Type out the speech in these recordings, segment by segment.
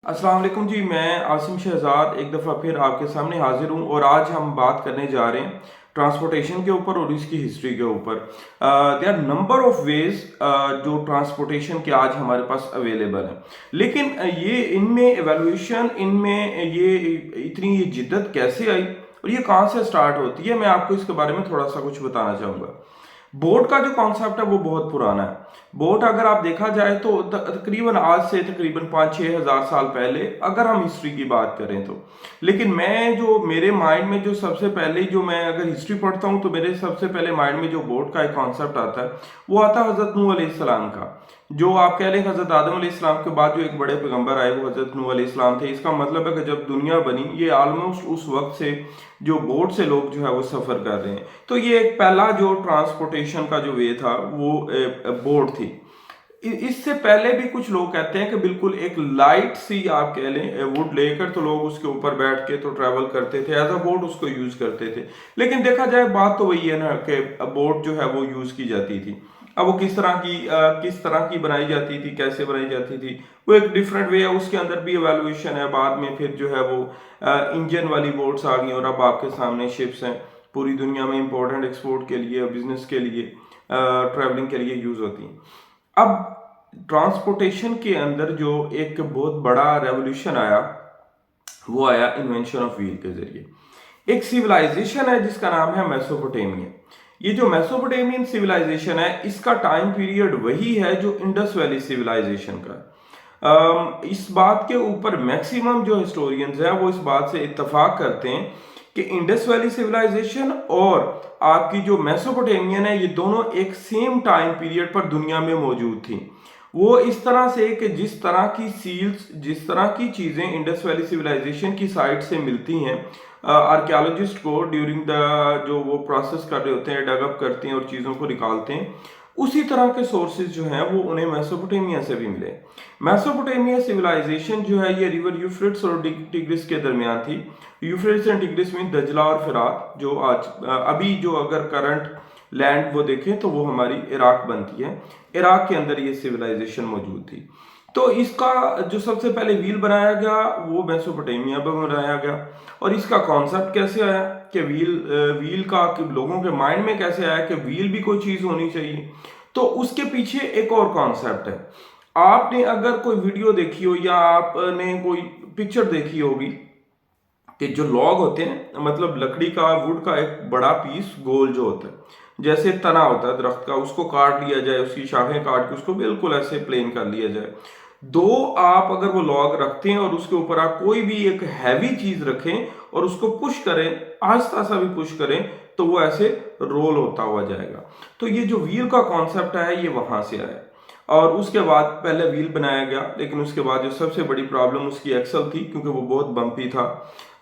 अस्सलाम वालेकुम जी। मैं आसिम शहजाद एक दफ़ा फिर आपके सामने हाजिर हूँ और आज हम बात करने जा रहे हैं ट्रांसपोर्टेशन के ऊपर और इसकी हिस्ट्री के ऊपर। There are number of ways जो ट्रांसपोर्टेशन के आज हमारे पास अवेलेबल है, लेकिन ये इनमें एवेल्यूशन, इनमें ये इतनी ये जिद्दत कैसे आई और ये कहाँ से स्टार्ट होती है, मैं आपको इसके बारे में थोड़ा सा कुछ बताना चाहूँगा। बोट का जो कॉन्सेप्ट है वो बहुत पुराना है। बोट अगर आप देखा जाए तो तकरीबन आज से तकरीबन 5-6 हज़ार साल पहले अगर हम हिस्ट्री की बात करें तो, लेकिन मैं जो मेरे माइंड में जो सबसे पहले जो मैं अगर हिस्ट्री पढ़ता हूँ तो मेरे सबसे पहले माइंड में जो बोट का एक कॉन्सेप्ट आता है वो आता है हज़रत नूह अलैहिस्सलाम का। जो आप कह लें हज़रत आदम अलैहिस्सलाम के बाद जो एक बड़े पैगंबर आए वो हज़रत नूह अलैहिस्सलाम थे। इसका मतलब है कि जब दुनिया बनी ये ऑलमोस्ट उस वक्त से जो बोट से लोग जो है वो सफ़र कर रहे हैं। तो ये एक पहला जो ट्रांसपोर्टेशन का जो वे था वो बोट थी। इससे पहले भी कुछ लोग कहते हैं कि बिल्कुल एक लाइट सी आप कह लें वुड लेकर तो लोग उसके ऊपर बैठ के तो ट्रैवल करते थे, एज अ बोट उसको यूज करते थे। लेकिन देखा जाए बात तो वही है ना कि बोट जो है वो यूज की जाती थी। अब वो किस तरह की बनाई जाती थी, कैसे बनाई जाती थी, वो एक डिफरेंट वे है। उसके अंदर भी एवेल्युएशन है। बाद में फिर जो है वो इंजन वाली बोट्स आ गई और अब आपके सामने शिप्स हैं। पूरी दुनिया में इंपोर्टेंट एक्सपोर्ट के लिए, बिजनेस के लिए, ट्रैवलिंग के लिए यूज होती हैं। अब ट्रांसपोर्टेशन के अंदर जो एक बहुत बड़ा रेवोल्यूशन आया वो आया इन्वेंशन ऑफ व्हील के जरिए। एक सिविलाइजेशन है जिसका नाम है मेसोपोटामिया। ये जो मेसोपोटामियन सिविलाइजेशन है इसका टाइम पीरियड वही है जो इंडस वैली सिविलाइजेशन का। इस बात के ऊपर मैक्सिमम जो हिस्टोरियंस हैं वो इस बात से इत्तेफाक करते हैं कि इंडस वैली सिविलाइजेशन और आपकी जो मेसोपोटामियन है ये दोनों एक सेम टाइम पीरियड पर दुनिया में मौजूद थी। वो इस तरह से कि जिस तरह की सील्स, जिस तरह की चीज़ें इंडस वैली सिविलाइजेशन की साइड से मिलती हैं आर्कियोलॉजिस्ट को ड्यूरिंग द जो वो प्रोसेस कर रहे होते हैं, डेवलप करते हैं और चीज़ों को निकालते हैं, उसी तरह के सोर्सेज जो हैं वो उन्हें मेसोपोटामिया से भी मिले। मेसोपोटामिया सिविलाइजेशन जो है ये रिवर यूफ्रेट्स और टिग्रिस के दरमियान थी। यूफ्रेट्स एंड टिग्रिस में दजला और फिरात, जो आज अभी जो अगर करंट लैंड वो देखें तो वो हमारी इराक बनती है। इराक के अंदर ये सिविलाइजेशन मौजूद थी। तो इसका जो सबसे पहले व्हील बनाया गया वो मेसोपोटामिया में बनाया गया। और इसका कॉन्सेप्ट कैसे आया कि व्हील का कि लोगों के माइंड में कैसे आया कि व्हील भी कोई चीज़ होनी चाहिए। तो उसके पीछे एक और कॉन्सेप्ट है। आपने अगर कोई वीडियो देखी हो या आपने कोई पिक्चर देखी होगी कि जो लॉग होते हैं, मतलब लकड़ी का, वुड का एक बड़ा पीस गोल जो होता है, जैसे तना होता है दरख्त का, उसको काट लिया जाए, उसकी शाखें काट के उसको बिल्कुल ऐसे प्लेन कर लिया जाए। दो आप अगर वो लॉग रखते हैं और उसके ऊपर आप कोई भी एक हैवी चीज रखें और उसको पुश करें, आहिस्ता सा भी पुश करें, तो वो ऐसे रोल होता हुआ जाएगा। तो ये जो व्हील का कॉन्सेप्ट है ये वहां से आया। और उसके बाद पहले व्हील बनाया गया, लेकिन उसके बाद जो सबसे बड़ी प्रॉब्लम उसकी एक्सल थी, क्योंकि वो बहुत बम्पी था।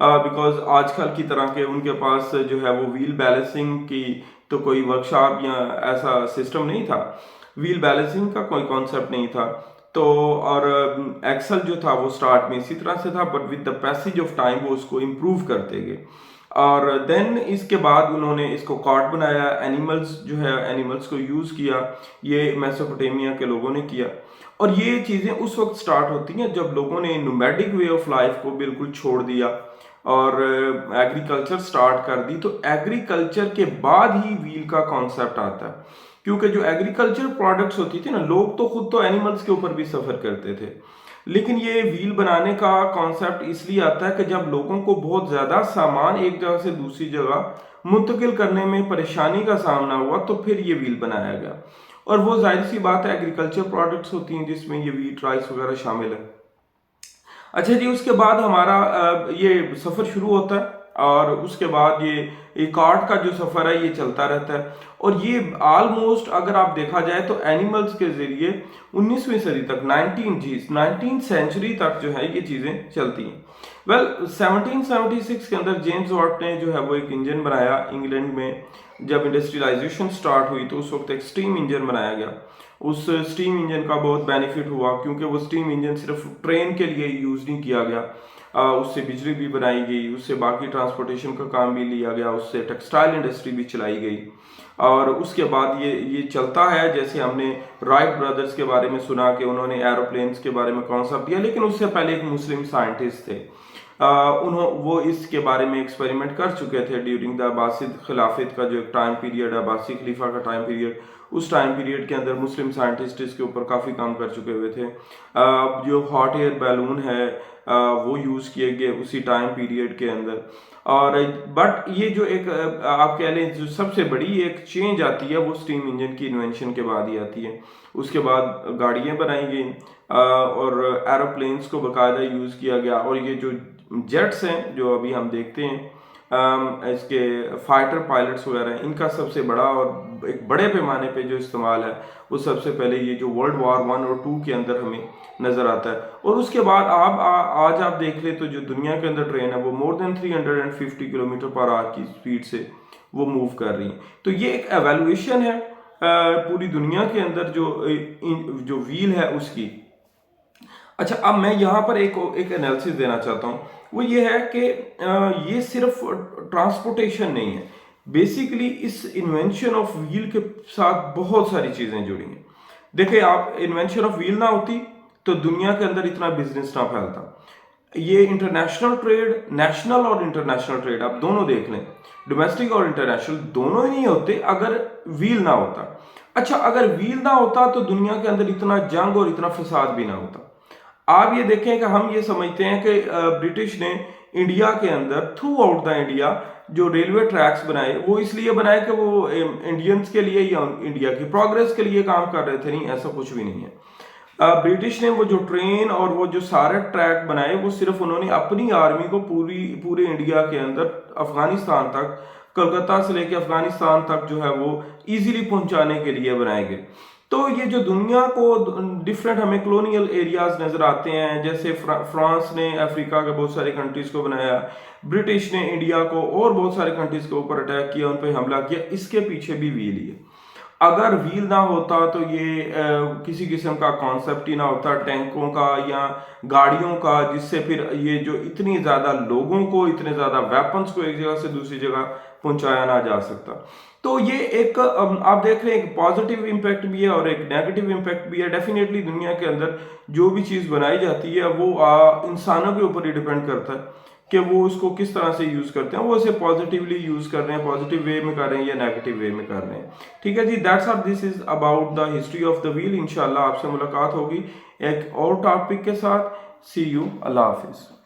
बिकॉज आजकल की तरह के उनके पास जो है वो व्हील बैलेंसिंग की तो कोई वर्कशॉप या ऐसा सिस्टम नहीं था। व्हील बैलेंसिंग का कोई कॉन्सेप्ट नहीं था। तो और एक्सल जो था वो स्टार्ट में इसी तरह से था, but with the passage of time वो उसको इम्प्रूव करते गए। और देन इसके बाद उन्होंने इसको कार्ट बनाया, एनिमल्स जो है एनिमल्स को यूज़ किया। ये मेसोपोटामिया के लोगों ने किया। और ये चीज़ें उस वक्त स्टार्ट होती हैं जब लोगों ने नोमैडिक वे ऑफ लाइफ को बिल्कुल छोड़ दिया और एग्रीकल्चर स्टार्ट कर दी। तो एग्रीकल्चर के बाद ही व्हील का कॉन्सेप्ट आता है, क्योंकि जो एग्रीकल्चर प्रोडक्ट्स होती थी ना, लोग तो खुद तो एनिमल्स के ऊपर भी सफ़र करते थे, लेकिन ये व्हील बनाने का कॉन्सेप्ट इसलिए आता है कि जब लोगों को बहुत ज़्यादा सामान एक जगह से दूसरी जगह मुंतकिल करने में परेशानी का सामना हुआ तो फिर ये व्हील बनाया गया। और वो जाहिर सी बात है एग्रीकल्चर प्रोडक्ट्स होती हैं जिसमें ये व्हीट, राइस वगैरह शामिल है। अच्छा जी, उसके बाद हमारा ये सफ़र शुरू होता है और उसके बाद ये कार्ट का जो सफ़र है ये चलता रहता है। और ये ऑलमोस्ट अगर आप देखा जाए तो एनिमल्स के ज़रिए 19वीं सदी तक, 19 सेंचुरी तक जो है ये चीज़ें चलती हैं। वेल 1776 के अंदर जेम्स वाट ने जो है वो एक इंजन बनाया इंग्लैंड में। जब इंडस्ट्रियलाइजेशन स्टार्ट हुई तो उस वक्त एक स्टीम इंजन बनाया गया उस स्टीम इंजन का बहुत बेनिफिट हुआ, क्योंकि वो स्टीम इंजन सिर्फ ट्रेन के लिए यूज़ नहीं किया गया, उससे बिजली भी बनाई गई, उससे बाकी ट्रांसपोर्टेशन का काम भी लिया गया, उससे टेक्सटाइल इंडस्ट्री भी चलाई गई। और उसके बाद ये चलता है, जैसे हमने राइट ब्रदर्स के बारे में सुना कि उन्होंने एरोप्लेन्स के बारे में कॉन्सेप्ट दिया, लेकिन उससे पहले एक मुस्लिम साइंटिस्ट थे, वो इसके बारे में एक्सपेरिमेंट कर चुके थे ड्यूरिंग द अब्बासिद खिलाफत का जो एक टाइम पीरियड है, अब्बासी खलीफा का टाइम पीरियड, उस टाइम पीरियड के अंदर मुस्लिम साइंटिस्ट इसके ऊपर काफ़ी काम कर चुके हुए थे। जो हॉट एयर बैलून है वो यूज़ किए गए उसी टाइम पीरियड के अंदर। और बट ये जो एक आप कह लें जो सबसे बड़ी एक चेंज आती है वो स्टीम इंजन की इन्वेंशन के बाद ही आती है। उसके बाद गाड़ियाँ बनाई गई और एरोप्लेन्स को बाकायदा यूज़ किया गया, और ये जो जेट्स हैं जो अभी हम देखते हैं, इसके फाइटर पायलट्स वगैरह, इनका सबसे बड़ा और एक बड़े पैमाने पे जो इस्तेमाल है वो सबसे पहले ये जो वर्ल्ड वार 1 और 2 के अंदर हमें नज़र आता है। और उसके बाद आज आप देख ले तो जो दुनिया के अंदर ट्रेन है वो more than 350 kilometre per hour की स्पीड से वो मूव कर रही है। तो ये एक एवेल्युएशन है पूरी दुनिया के अंदर जो व्हील है उसकी। अच्छा, अब मैं यहाँ पर एक एनालिसिस देना चाहता हूँ, वो ये है कि ये सिर्फ ट्रांसपोर्टेशन नहीं है, बेसिकली इस इन्वेंशन ऑफ व्हील के साथ बहुत सारी चीज़ें जुड़ी हैं। देखिए, आप इन्वेंशन ऑफ व्हील ना होती तो दुनिया के अंदर इतना बिजनेस ना फैलता। ये इंटरनेशनल ट्रेड, नेशनल और इंटरनेशनल ट्रेड आप दोनों देख लें, डोमेस्टिक और इंटरनेशनल दोनों ही नहीं होते अगर व्हील ना होता। अच्छा, अगर व्हील ना होता तो दुनिया के अंदर इतना जंग और इतना फसाद भी ना होता। आप ये देखें कि हम ये समझते हैं कि ब्रिटिश ने इंडिया के अंदर थ्रू आउट द इंडिया जो रेलवे ट्रैक्स बनाए वो इसलिए बनाए कि वो इंडियंस के लिए या इंडिया की प्रोग्रेस के लिए काम कर रहे थे। नहीं, ऐसा कुछ भी नहीं है। ब्रिटिश ने वो जो ट्रेन और वो जो सारे ट्रैक बनाए वो सिर्फ उन्होंने अपनी आर्मी को पूरे इंडिया के अंदर अफगानिस्तान तक, कलकत्ता से लेके अफगानिस्तान तक जो है वो इजीली पहुंचाने के लिए बनाए गए। तो ये जो दुनिया को डिफरेंट हमें कॉलोनियल एरियाज नजर आते हैं, जैसे फ्रांस ने अफ्रीका के बहुत सारे कंट्रीज को बनाया, ब्रिटिश ने इंडिया को और बहुत सारे कंट्रीज के ऊपर अटैक किया, उन पर हमला किया, इसके पीछे भी व्हील ही है। अगर व्हील ना होता तो ये किसी किस्म का कॉन्सेप्ट ही ना होता टैंकों का या गाड़ियों का, जिससे फिर ये जो इतनी ज़्यादा लोगों को, इतने ज़्यादा वेपन्स को एक जगह से दूसरी जगह पहुंचाया ना जा सकता। तो ये एक आप देख रहे हैं एक पॉजिटिव इम्पैक्ट भी है और एक नेगेटिव इम्पैक्ट भी है। डेफिनेटली दुनिया के अंदर जो भी चीज़ बनाई जाती है वो इंसानों के ऊपर ही डिपेंड करता है कि वो उसको किस तरह से यूज़ करते हैं, वो इसे पॉजिटिवली यूज़ कर रहे हैं, पॉजिटिव वे में कर रहे हैं या नेगेटिव वे में कर रहे हैं। ठीक है जी, that's all, this is about the history of the wheel. इंशाल्लाह आपसे मुलाकात होगी एक और टॉपिक के साथ। सी यू, अल्लाह हाफिज़।